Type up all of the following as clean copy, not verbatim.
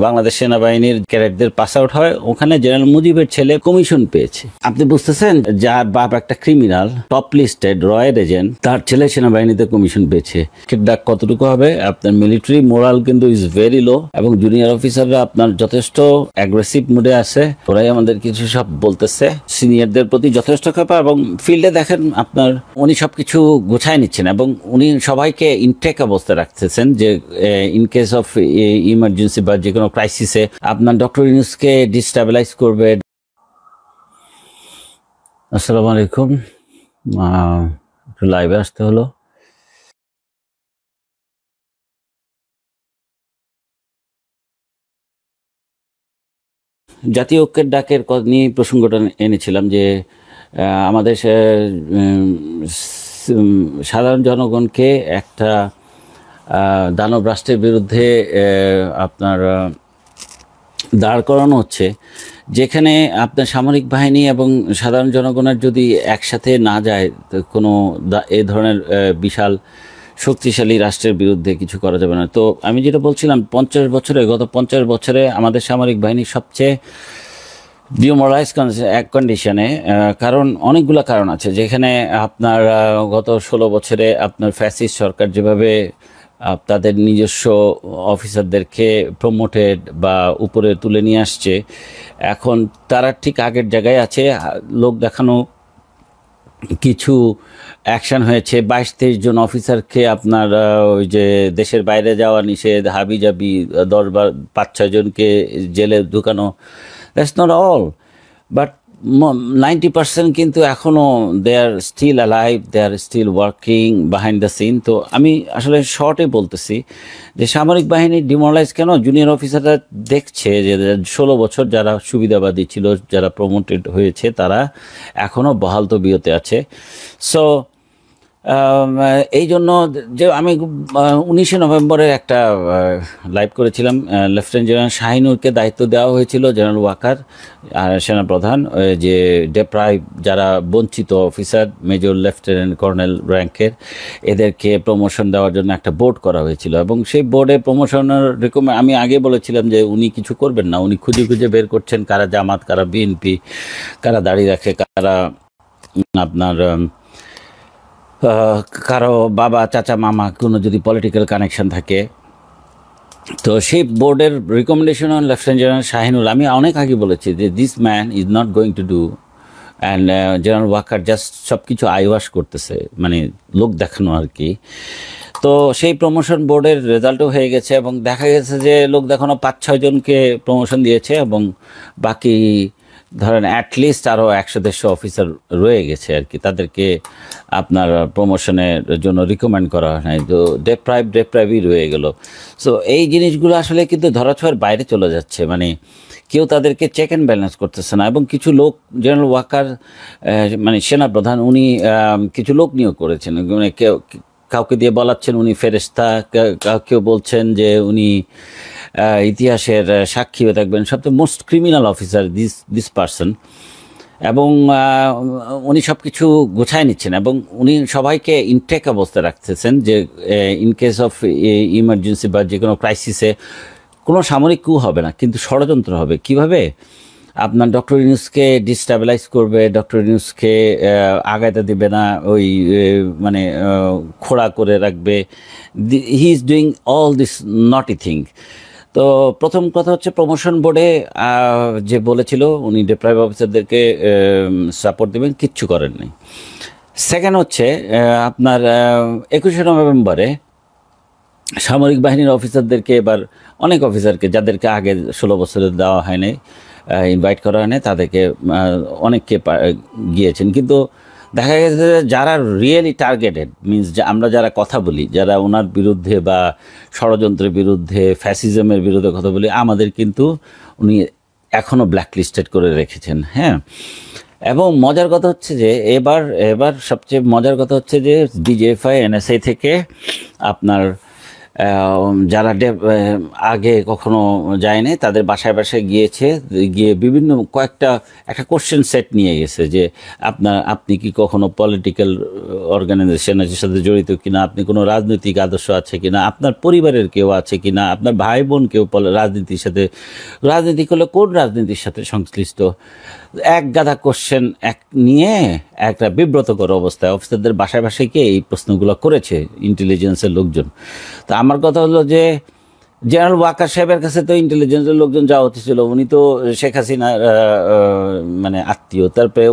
বাংলাদেশ সেনাবাহিনীর ক্যাডেটদের pass out হয়, ওখানে জেনারেল মুজিবের ছেলে কমিশন পেয়েছে। আপনি বুঝতেছেন, যার বাপ একটা criminal, top listed royal agent, তার ছেলে সেনাবাহিনীতে কমিশন পেয়েছে। ডাক কতটুকু হবে? আপনার মিলিটারি মোরাল কিন্তু ইজ ভেরি লো, এবং জুনিয়র অফিসাররা আপনার যথেষ্ট অ্যাগ্রেসিভ মুডে আছে। ওরাই আমাদের কিছু সব বলতেছে, সিনিয়রদের প্রতি যথেষ্ট ক্ষেপা, এবং ফিল্ডে দেখেন আপনার উনি সবকিছু গোছায় নিচ্ছেন এবং উনি সবাইকে ইনটেক অবস্থায় রাখতেছেন, যে ইন কেস অফ ইমার্জেন্সি বা যে কোনো ক্রাইসিসে আপনার ডক্টর ইউনূসকে ডিস্টেবিলাইজ করবে। আসসালামু আলাইকুম, একটু লাইভে আসতে হলো। জাতীয় ঐক্যের ডাকের নিয়ে প্রসঙ্গটা এনেছিলাম, যে আমাদের সাধারণ জনগণকে একটা দানব রাষ্ট্রের বিরুদ্ধে আপনার দাঁড় করানো হচ্ছে, যেখানে আপনার সামরিক বাহিনী এবং সাধারণ জনগণের যদি একসাথে না যায়, কোনো এ ধরনের বিশাল শক্তিশালী রাষ্ট্রের বিরুদ্ধে কিছু করা যাবে না। তো আমি যেটা বলছিলাম, গত 50 বছরে আমাদের সামরিক বাহিনী সবচেয়ে ডিমোরালাইজ কন্ডিশনে, কারণ অনেকগুলো কারণ আছে, যেখানে আপনার গত 16 বছরে আপনার ফ্যাসিস্ট সরকার যেভাবে তাদের নিজস্ব অফিসারদেরকে প্রমোটেড বা উপরে তুলে নিয়ে আসছে, এখন তারা ঠিক আগের জায়গায় আছে। লোক দেখানো কিছু অ্যাকশন হয়েছে, 22-23 জন অফিসারকে আপনার ওই যে দেশের বাইরে যাওয়া নিষেধ, হাবি জাবি 5-6 জনকে জেলে ঢুকানো। দ্যাটস নট অল, বাট 90% কিন্তু এখনও they are still alive, they are still working behind the scene. তো আমি আসলে শর্টে বলতেছি যে সামরিক বাহিনী ডিমোরালাইজ কেন? জুনিয়র অফিসাররা দেখছে যে 16 বছর যারা সুবিধাবাদী ছিল, যারা প্রমোটেড হয়েছে, তারা এখনও বহাল তবিয়তে আছে। সো এই জন্য যে আমি 19শে নভেম্বরের একটা লাইভ করেছিলাম, লেফটেন্যান্ট জেনারেল শাহিনুরকে দায়িত্ব দেওয়া হয়েছিল, জেনারেল ওয়াকার সেনাপ্রধান, যে ডেপ্রাইভ যারা বঞ্চিত অফিসার, মেজর লেফটেন্যান্ট কর্নেল র্যাঙ্কের, এদেরকে প্রমোশন দেওয়ার জন্য একটা বোর্ড করা হয়েছিল। এবং সেই বোর্ডে প্রমোশনের আমি আগে বলেছিলাম যে উনি কিছু করবেন না, উনি খুঁজে খুঁজে বের করছেন কারা জামাত, কারা বিএনপি, কারা দাঁড়িয়ে রাখে, কারা আপনার কারো বাবা, চাচা, মামা, কোনো যদি পলিটিক্যাল কানেকশন থাকে। তো সেই বোর্ডের recommendation on lieutenant general Shahinur, আমি অনেক আগে বলেছি যে this man is not going to do, and general Waker just সব কিছু আইওয়াশ করতেছে, মানে লোক দেখানো আর কি। তো সেই প্রমোশন বোর্ডের রেজাল্টও হয়ে গেছে, এবং দেখা গেছে যে লোক দেখানো 5-6 জনকে প্রমোশন দিয়েছে, এবং বাকি ধরেন অ্যাটলিস্ট আরও 100-150 অফিসার রয়ে গেছে আর কি, তাদেরকে আপনার প্রমোশনের জন্য রিকমেন্ড করা হয় নাই। তো ডেপ্রাইভই রয়ে গেল। সো এই জিনিসগুলো আসলে কিন্তু ধরাছোঁয়ার বাইরে চলে যাচ্ছে, মানে কেউ তাদেরকে চেক অ্যান্ড ব্যালেন্স করতেছে না। এবং কিছু লোক, জেনারেল ওয়াকার মানে সেনাপ্রধান, উনি কিছু লোক নিয়োগ করেছেন, মানে কাউকে দিয়ে বলাচ্ছেন উনি ফেরেশতা, কেউ বলছেন যে উনি ইতিহাসের সাক্ষী হয়ে থাকবেন, সবচেয়ে most criminal officer this person. এবং উনি সব কিছু গোছায় নিচ্ছেন, এবং উনি সবাইকে ইনটেক অবস্থায় রাখতেছেন, যে ইন কেস অফ ইমার্জেন্সি বা যে কোনো ক্রাইসিসে কোনো সামরিক কু হবে না, কিন্তু ষড়যন্ত্র হবে। কিভাবে? আপনার ডক্টর ইউনূসকে ডিস্টেবিলাইজ করবে, ডক্টর ইউনূসকে আগাইতে দিবে না, ওই মানে খোড়া করে রাখবে। He is doing all this নটি থিং। তো প্রথম কথা হচ্ছে, প্রমোশন বোর্ডে যে বলেছিল উনি ডেপ্রাইভ অফিসারদেরকে সাপোর্ট দেবেন, কিচ্ছু করেন নাই। সেকেন্ড হচ্ছে আপনার 21শে নভেম্বরে সামরিক বাহিনীর অফিসারদেরকে, এবার অনেক অফিসারকে যাদেরকে আগে 16 বছরে দেওয়া হয়নি, ইনভাইট করা হয়নি, তাদেরকে অনেককে গিয়েছেন। কিন্তু দেখা গেছে যে যারা রিয়েলি টার্গেটেড, মিনস যে আমরা যারা কথা বলি, যারা ওনার বিরুদ্ধে বা ষড়যন্ত্রের বিরুদ্ধে, ফ্যাসিজমের বিরুদ্ধে কথা বলি, আমাদের কিন্তু উনি এখনও ব্ল্যাকলিস্টেড করে রেখেছেন। হ্যাঁ, এবং মজার কথা হচ্ছে যে এবার সবচেয়ে মজার কথা হচ্ছে যে ডিজিএফআই, এনএসআই থেকে আপনার যারা আগে কখনো যায়নি তাদের বাসায় বাসায় গিয়েছে, গিয়ে বিভিন্ন একটা কোশ্চেন সেট নিয়ে গেছে যে আপনি কি কখনো পলিটিক্যাল অর্গানাইজেশনের সাথে জড়িত কিনা, আপনি কোনো রাজনৈতিক আদর্শ আছে কিনা, আপনার পরিবারের কেউ আছে কিনা, আপনার ভাই বোন কেউ রাজনীতির সাথে, রাজনীতি করলে কোন রাজনীতির সাথে সংশ্লিষ্ট, এক গাদা কোশ্চেন নিয়ে একটা বিব্রতকর অবস্থায় অফিসারদের বাসায় বাসায় গিয়ে এই প্রশ্নগুলো করেছে ইন্টেলিজেন্সের লোকজন। তো আমার কথা হলো যে জেনারেল ওয়াকার সাহেবের কাছে তো ইন্টেলিজেন্সের লোকজন যাওয়া হতেছিল, উনি তো শেখ হাসিনার মানে আত্মীয়, তারপরে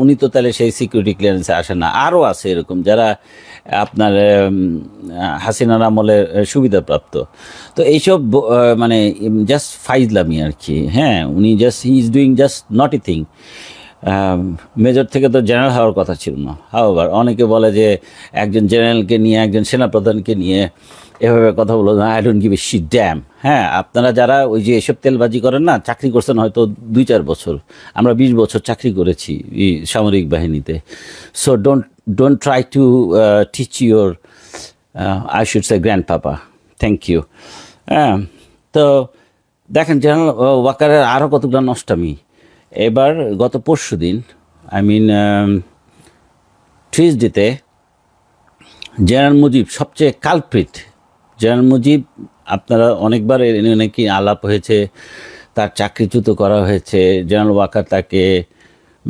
উনি তো তাহলে সেই সিকিউরিটি ক্লিয়ারেন্সে আসে না। আরও আছে এরকম যারা আপনার হাসিনার আমলে সুবিধাপ্রাপ্ত। তো এইসব মানে জাস্ট ফাইজলামি আর কি। হ্যাঁ, উনি he is doing just not thing. Major থেকে তো জেনারেল হওয়ার কথা ছিল না। হাওয়ার অনেকে বলে যে একজন জেনারেলকে নিয়ে, একজন সেনাপ্রধানকে নিয়ে এভাবে কথা বলো, I don't give a shit damn. হ্যাঁ, আপনারা যারা ওই যে এসব তেলবাজি করেন না, চাকরি করছেন হয়তো 2-4 বছর, আমরা 20 বছর চাকরি করেছি সামরিক বাহিনীতে। So don't try to teach your I should say grand papa. Thank you. হ্যাঁ, তো দেখেন জেনারেল ওয়াকারের আরও কতগুলো নষ্টামি। এবার গত পরশু দিন, টিউসডেতে জেনারেল মুজিব সবচেয়ে কালপ্রিট। জেনারেল মুজিব, আপনারা অনেকবার নাকি আলাপ হয়েছে, তার চাকরিচ্যুত করা হয়েছে। জেনারেল ওয়াকার তাকে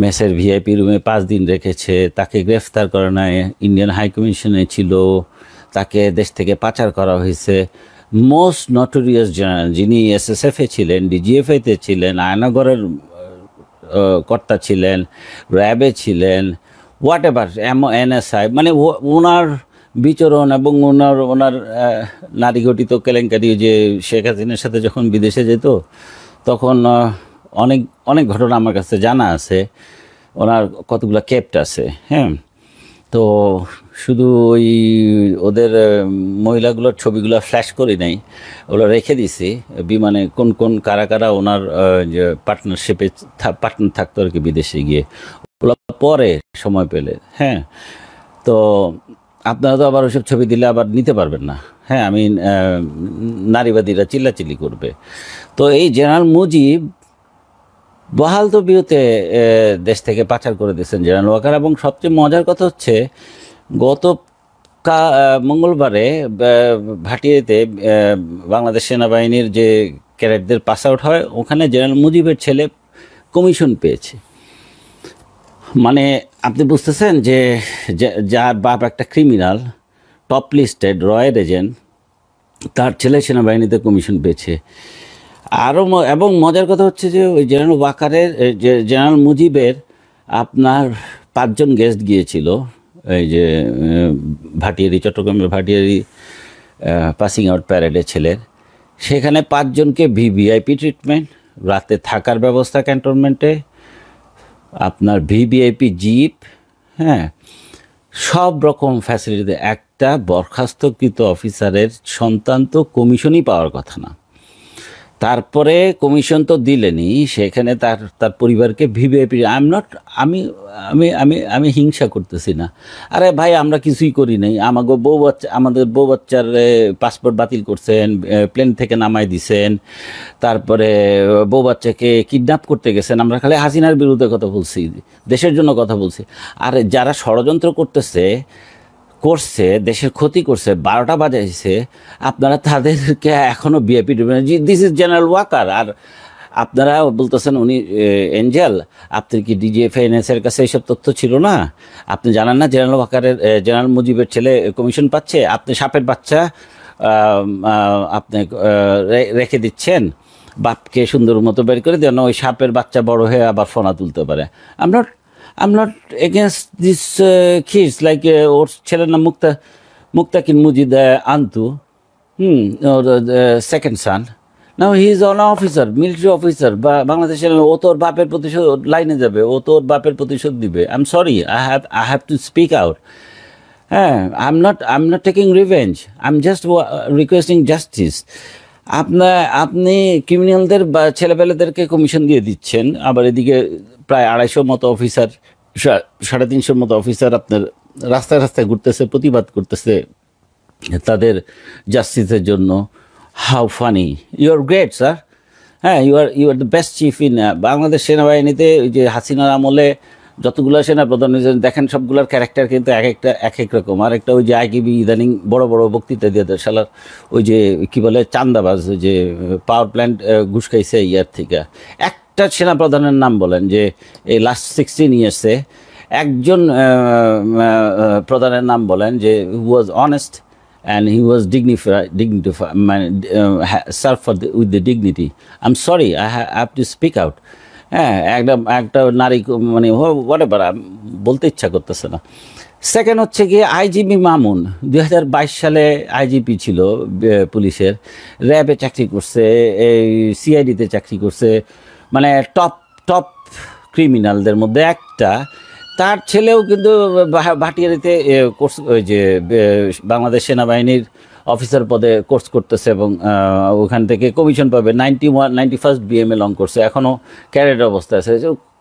মেসের ভিআইপি রুমে 5 দিন রেখেছে, তাকে গ্রেফতার করা নাই, ইন্ডিয়ান হাইকমিশনে ছিল, তাকে দেশ থেকে পাচার করা হয়েছে। মোস্ট নটোরিয়াস জেনারেল, যিনি এসএসএফে ছিলেন, ডিজিএফআইতে ছিলেন, আয়নাগরের কর্তা ছিলেন, র্যাবে ছিলেন, হোয়াট এভার, এনএসআই, মানে ওনার বিচরণ এবং ওনার নারী ঘটিত কেলেঙ্কারি, যে শেখ হাসিনার সাথে যখন বিদেশে যেত তখন অনেক অনেক ঘটনা আমার কাছে জানা আছে। ওনার কতগুলো কেপ্ট আছে। হ্যাঁ, তো শুধু ওই ওদের মহিলাগুলোর ছবিগুলো ফ্ল্যাশ করি নাই, ওগুলো রেখে দিছি বিমানে কোন কোন কারা কারা ওনার যে পার্টনারশিপে পার্টনার থাকতো আর কি বিদেশে গিয়ে, ওগুলো পরে সময় পেলে। হ্যাঁ, তো আপনারা তো আবার ওইসব ছবি দিলে আবার নিতে পারবেন না। হ্যাঁ, নারীবাদীরা চিল্লাচিল্লি করবে। তো এই জেনারেল মুজিব বহাল তবিয়তে দেশ থেকে পাচার করে দিয়েছেন জেনারেল ওয়াকার। এবং সবচেয়ে মজার কথা হচ্ছে, গত মঙ্গলবারে ভাটিয়াতে বাংলাদেশ সেনাবাহিনীর যে ক্যাডেটদের পাস আউট হয়, ওখানে জেনারেল মুজিবের ছেলে কমিশন পেয়েছে। মানে আপনি বুঝতেছেন যে যার বাপ একটা criminal, top listed royal agent, তার ছেলে সেনাবাহিনীতে কমিশন পেয়েছে। আরও এবং মজার কথা হচ্ছে যে ওই জেনারেল ওয়াকারের, জেনারেল মুজিবের আপনার 5 জন গেস্ট গিয়েছিল এই যে ভাটিয়ারি, চট্টগ্রামের ভাটিয়ারি পাসিং আউট প্যারেডের ছেলের। সেখানে 5 জনকে ভিভিআইপি ট্রিটমেন্ট, রাতে থাকার ব্যবস্থা ক্যান্টনমেন্টে, আপনার ভিভিআইপি জিপ, হ্যাঁ, সব রকম ফ্যাসিলিটি। একটা বরখাস্তকৃত অফিসারের সন্তান তো কমিশনই পাওয়ার কথা না, তারপরে কমিশন তো দিলেনি, সেখানে তার পরিবারকে ভিভিআইপি। আমি আমি আমি আমি হিংসা করতেছি না। আরে ভাই, আমরা কিছুই করি নাই। আমাদের বউ বাচ্চার পাসপোর্ট বাতিল করছেন, প্লেন থেকে নামাই দিছেন, তারপরে বউ বাচ্চাকে কিডন্যাপ করতে গেছেন। আমরা খালি হাসিনার বিরুদ্ধে কথা বলছি, দেশের জন্য কথা বলছি। আর যারা ষড়যন্ত্র করছে, দেশের ক্ষতি করছে, 12টা বাজাইছে, আপনারা তাদেরকে এখনও ভিআইপি দেবেন। This is general Waker. আর আপনারা বলতেছেন উনি এঞ্জেল। আপনি কি ডিজিএফআইএনএসের কাছে এইসব তথ্য ছিল না? আপনি জানেন না জেনারেল ওয়াকারের, জেনারেল মুজিবের ছেলে কমিশন পাচ্ছে? আপনি সাপের বাচ্চা আপনি রেখে দিচ্ছেন, বাপকে সুন্দর মতো বের করে দেন, ওই সাপের বাচ্চা বড় হয়ে আবার ফোনা তুলতে পারে। I'm not against these kids, like ওর ছেলের নাম মুক্তাকিন মুজিদ আন্তু, or the second son. Now he is an officer, military officer, বাংলাদেশের। ও তোর বাপের প্রতিশোধ লাইনে যাবে, ও তোর বাপের প্রতিশোধ দিবে। I'm sorry, I have to speak out. হ্যাঁ, I'm not taking revenge, I'm just requesting justice. আপনি ক্রিমিনালদের বা ছেলেপেলেদেরকে কমিশন দিয়ে দিচ্ছেন, আবার এদিকে প্রায় 250 মতো অফিসার, 350 মতো অফিসার আপনার রাস্তায় রাস্তায় ঘুরতেছে, প্রতিবাদ করতেছে তাদের জাস্টিসের জন্য। How funny, you are great sir. হ্যাঁ, you are the best chief in Bangladesh সেনাবাহিনীতে। ওই যে হাসিনার আমলে যতগুলো সেনাপ্রধান হয়েছেন দেখেন, সবগুলোর ক্যারেক্টার কিন্তু এক এক রকম। আর একটা ওই যে আইকিবি ইদানিং বড় বড় বক্তৃতা দিয়ে দেয় শালার, ওই যে কী বলে চান্দাবাজ, ওই যে পাওয়ার প্ল্যান্ট ঘুষ খাইছে ইয়ার থেকে। একটা সেনাপ্রধানের নাম বলেন যে এই লাস্ট 16 ইয়ার্সে একজন প্রধানের নাম বলেন যে ওয়াজ honest and he was dignified, served with the dignity. I'm sorry, I have to speak out. হ্যাঁ, একটা নারী মানে হোয়াটএভার বলতে ইচ্ছা করতেছে না। সেকেন্ড হচ্ছে গিয়ে আইজিপি মামুন 2022 সালে আইজিপি ছিল পুলিশের, র্যাবে চাকরি করছে, এই সিআইডিতে চাকরি করছে, মানে টপ ক্রিমিনালদের মধ্যে একটা। তার ছেলেও কিন্তু ভাটিয়ারিতে কোর্স, ওই যে বাংলাদেশ সেনাবাহিনীর অফিসার পদে কোর্স করতেছে এবং ওখান থেকে কমিশন পাবে। 91 বিএমএ লং করছে, এখনও ক্যারেট অবস্থা আছে,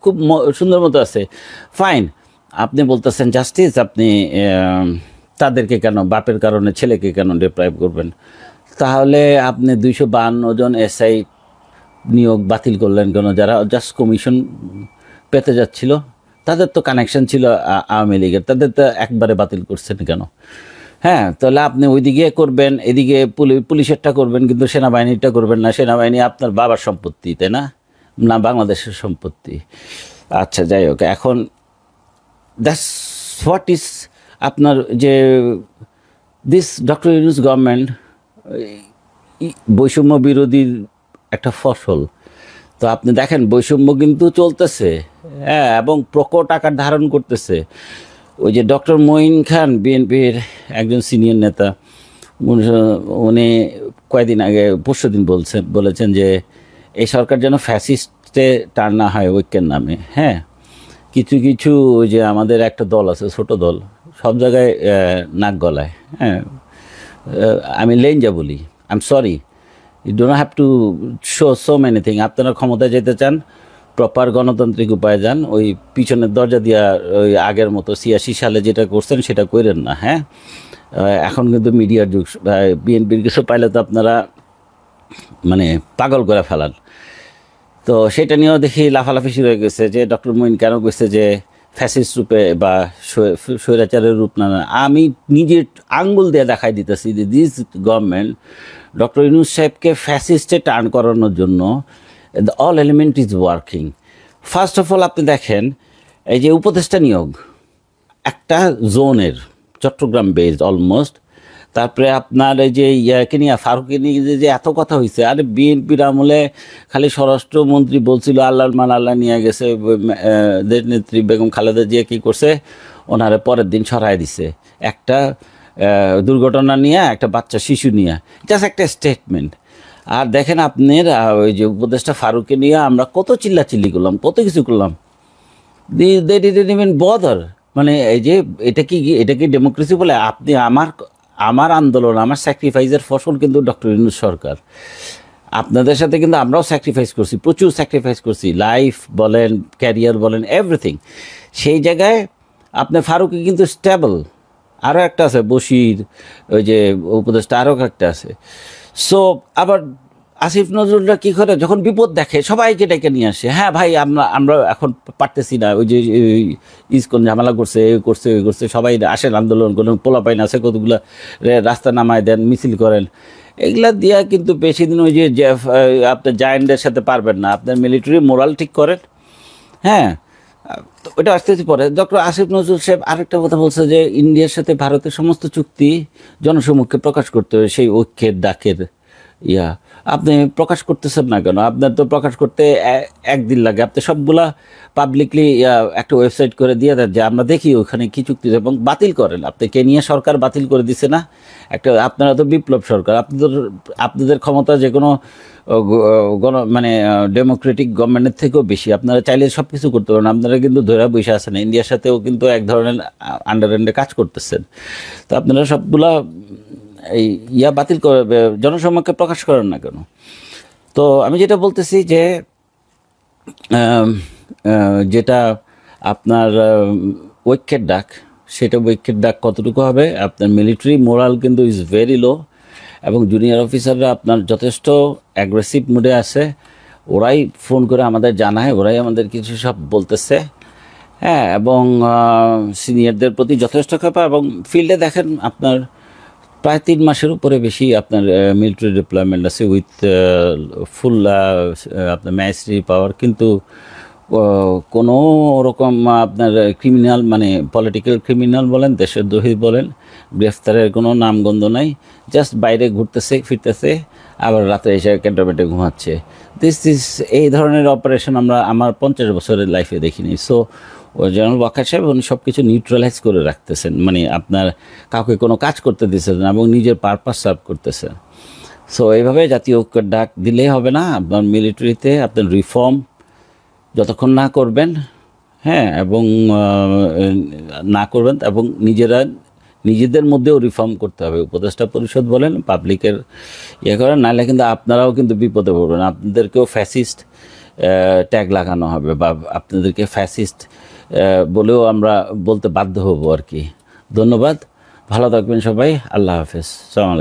খুব সুন্দর মতো আছে। ফাইন, আপনি বলতেছেন জাস্টিস, আপনি তাদেরকে কেন, বাপের কারণে ছেলেকে কেন ডিপ্রাইভ করবেন? তাহলে আপনি 252 জন এসআই নিয়োগ বাতিল করলেন কেন, যারা জাস্ট কমিশন পেতে যাচ্ছিল? তাদের তো কানেকশন ছিল আওয়ামী লীগের, তাদের তো একবারে বাতিল করছেন কেন? হ্যাঁ, তাহলে আপনি ওইদিকে করবেন, এদিকে পুলিশেরটা করবেন, কিন্তু সেনাবাহিনীটা করবেন না। সেনাবাহিনী আপনার বাবার সম্পত্তি, তাই না? না বাংলাদেশের সম্পত্তি। আচ্ছা, যাই হোক, এখন দ্যাটস হোয়াট ইজ আপনার যে দিস ডক্টর ইউনূস গভর্নমেন্ট বৈষম্য বিরোধীর একটা ফসল। তো আপনি দেখেন বৈষম্য কিন্তু চলতেছে, হ্যাঁ, এবং প্রকট আকার ধারণ করতেছে। ওই যে ডক্টর মঈন খান, বিএনপির একজন সিনিয়র নেতা, উনি কয়েকদিন আগে, পরশুদিন বলেছেন যে এই সরকার যেন ফ্যাসিস্টে টার্ন না হয় ঐক্যের নামে। হ্যাঁ, কিছু ওই যে আমাদের একটা দল আছে, ছোট দল, সব জায়গায় নাক গলায়। হ্যাঁ, আমি লেঞ্জা বলি, I am sorry, you don't have to show so many thing. আপনারা ক্ষমতায় যেতে চান, প্রপার গণতান্ত্রিক উপায়ে যান, ওই পিছনের দরজা দিয়া ওই আগের মতো 86 সালে যেটা করছেন সেটা করেন না। হ্যাঁ, এখন কিন্তু মিডিয়ার যুগ, বিএনপির কিছু পাইলে তো আপনারা মানে পাগল করে ফেলান। তো সেটা নিয়েও দেখি লাফালাফি শুরু হয়ে গেছে যে ডক্টর মঈন কেন কইছে যে ফ্যাসিস্ট রূপে বা স্বৈরাচারের রূপ না। আমি নিজে আঙ্গুল দিয়ে দেখাই দিতেছি যে দিস গভর্নমেন্ট ডক্টর ইউনূস সাহেবকে ফ্যাসিস্টে টার্ন করানোর জন্য all element is working. First of all আপনি দেখেন এই যে উপদেষ্টা নিয়োগ একটা জোনের, চট্টগ্রাম বেসড অলমোস্ট। তারপরে আপনার এই যে ইয়াকে নিয়ে, ফারুককে নিয়ে যে এত কথা হয়েছে, আরে বিএনপির আমলে খালি স্বরাষ্ট্রমন্ত্রী বলছিল আল্লাহর মান আল্লাহ নিয়ে গেছে, দেশ নেত্রী বেগম খালেদা জিয়া কী করছে, ওনারে পরের দিন সরাই দিছে একটা দুর্ঘটনা নিয়ে, একটা বাচ্চা শিশু নিয়ে, জাস্ট একটা স্টেটমেন্ট। আর দেখেন আপনার ওই যে উপদেষ্টা ফারুককে নিয়ে আমরা কত চিল্লাচিল্লি করলাম, কত কিছু করলাম, দে ডিডন্ট ইভেন বদার। মানে এই যে এটা কি ডেমোক্রেসি বলে? আপনি আমার আন্দোলন, আমার স্যাক্রিফাইসের ফসল কিন্তু ডক্টর ইউনূস সরকার। আপনাদের সাথে কিন্তু আমরাও স্যাক্রিফাইস করছি, প্রচুর স্যাক্রিফাইস করছি, লাইফ বলেন, ক্যারিয়ার বলেন, এভরিথিং। সেই জায়গায় আপনার ফারুকি কিন্তু স্টেবল। আরও একটা আছে বশির, ওই যে উপদেষ্টা, আরও একটা আছে। সো আবার আসিফ নজরুলরা কী করে, যখন বিপদ দেখে সবাইকে ডেকে নিয়ে আসে। হ্যাঁ ভাই, আমরা এখন পারতেছি না, ওই যে ইসকন ঝামেলা করছে, ওই করছে, সবাই আসেন আন্দোলন করেন, পোলাপাইন আছে কতগুলো, রাস্তা নামায় দেন, মিছিল করেন। এগুলা দিয়া কিন্তু বেশি দিন ওই যে আপনার জায়েন্টদের সাথে পারবেন না। আপনার মিলিটারি মোরাল ঠিক করেন। হ্যাঁ, ওইটা আসতে পরে ডক্টর আসিফ নজরুল সাহেব আরেকটা কথা বলছে যে ইন্ডিয়ার সাথে ভারতের সমস্ত চুক্তি জনসমক্ষে প্রকাশ করতে হবে, সেই ঐক্যের ডাকের আপনি প্রকাশ করতেছেন না কেন? আপনার তো প্রকাশ করতে একদিন লাগে, আপনি সবগুলা পাবলিকলি একটা ওয়েবসাইট করে দিয়ে দেন যে আমরা দেখি ওখানে কী চুক্তি, এবং বাতিল করেন। আপনি কেনিয়া সরকার বাতিল করে দিছে না একটা, আপনারা তো বিপ্লব সরকার, আপনাদের ক্ষমতা যে কোনো মানে ডেমোক্রেটিক গভর্নমেন্টের থেকেও বেশি। আপনারা চাইলে সব কিছু করতে পারেন, আপনারা কিন্তু ধরে বসে আছেন। ইন্ডিয়ার সাথেও কিন্তু এক ধরনের আন্ডারহ্যান্ডে কাজ করতেছেন। তো আপনারা সবগুলা এই বাতিল করে জনসমক্ষে প্রকাশ করেন না কেন? তো আমি যেটা বলতেছি যে যেটা আপনার ঐক্যের ডাক, সেটা ঐক্যের ডাক কতটুকু হবে। আপনার মিলিটারি মোরাল কিন্তু ইজ ভেরি লো, এবং জুনিয়র অফিসাররা আপনার যথেষ্ট অ্যাগ্রেসিভ মুডে আছে। ওরাই ফোন করে আমাদের জানায়, ওরাই আমাদের কিছু সব বলতেছে, হ্যাঁ। এবং সিনিয়রদের প্রতি যথেষ্ট ক্ষেপা, এবং ফিল্ডে দেখেন আপনার প্রায় 3 মাসের উপরে বেশি আপনার মিলিটারি ডিপ্লয়মেন্ট আছে উইথ ফুল আপনার ম্যাজিস্ট্রি পাওয়ার, কিন্তু কোনো রকম আপনার ক্রিমিনাল মানে পলিটিক্যাল ক্রিমিনাল বলেন, দেশদ্রোহী বলেন, গ্রেফতারের কোনো নামগন্ধ নাই। জাস্ট বাইরে ঘুরতেছে ফিরতেছে, আবার রাত্রে এসে ক্যান্টনমেন্টে ঘুমাচ্ছে। এই ধরনের অপারেশন আমরা আমার 50 বছরের লাইফে দেখিনি। সো জেনারেল ওয়াকার সাহেব উনি সব কিছু নিউট্রালাইজ করে রাখতেছেন, মানে আপনার কাউকে কোনো কাজ করতে দিচ্ছেন না এবং নিজের পারপাস সার্ভ করতেছেন। সো এইভাবে জাতীয় ঐক্যের ডাক দিলেই হবে না। আপনার মিলিটারিতে আপনার রিফর্ম যতক্ষণ না করবেন, হ্যাঁ, এবং না করবেন, এবং নিজেদের মধ্যেও রিফর্ম করতে হবে। উপদেষ্টা পরিষদ বলেন, পাবলিকের ইয়ে করেন, নাহলে কিন্তু আপনারাও কিন্তু বিপদে পড়বেন। আপনাদেরকেও ফ্যাসিস্ট ট্যাগ লাগানো হবে, বা আপনাদেরকে ফ্যাসিস্ট বলেও আমরা বলতে বাধ্য হব আর কি। ধন্যবাদ, ভালো থাকবেন সবাই, আল্লাহ হাফেজ, সালাম আলাইকুম।